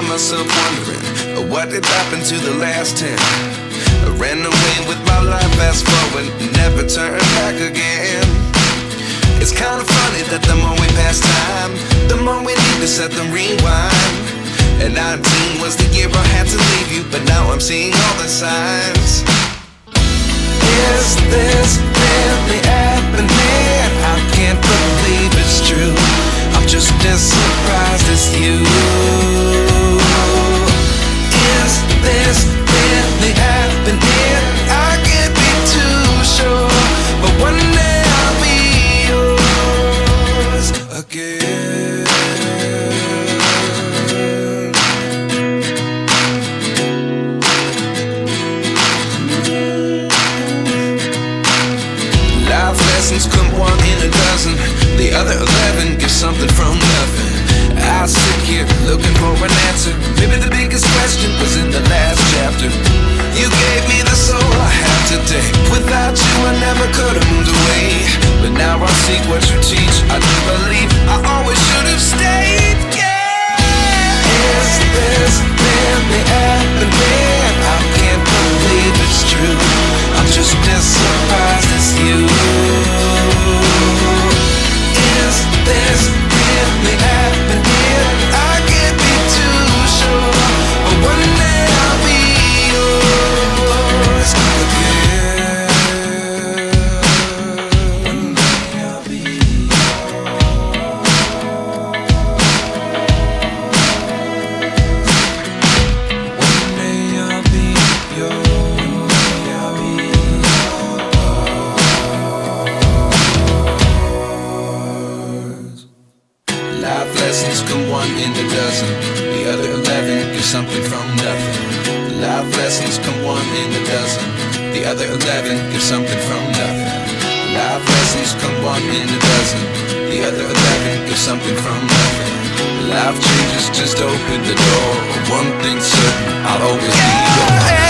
find myself wondering, what did happen to the last 10? I ran away with my life, fast forward, never turn back again. It's kind of funny that the more we pass time, the more we need to set the rewind. And 19 was the year I had to leave you, but now I'm seeing all the signs. Is this really happening? I can't believe it's true. I'm just as surprised as you. Is this really happening? I can't be too sure, but one day I'll be yours again. Life lessons come one in a dozen, the other 11 give something from nothing. I sit here looking for an answer. Maybe the biggest question was in the last chapter. You gave me the soul I have today. Without you I never could have moved away, but now I see what you teach. I do believe I always should have stayed. Yeah. Is this really happening? I can't believe it's true. I'm just as surprised as you. Is this really happening? I can't be too sure, but one day I'll be yours again. One day I'll be One day I'll be yours. I'll be yours. Life lessons come one in a dozen, the other 11 give something from nothing. Life lessons come one in a dozen, the other 11 give something from nothing. Life lessons come one in a dozen, the other 11 give something from nothing. Life changes just open the door. One thing's certain, I'll always be yours.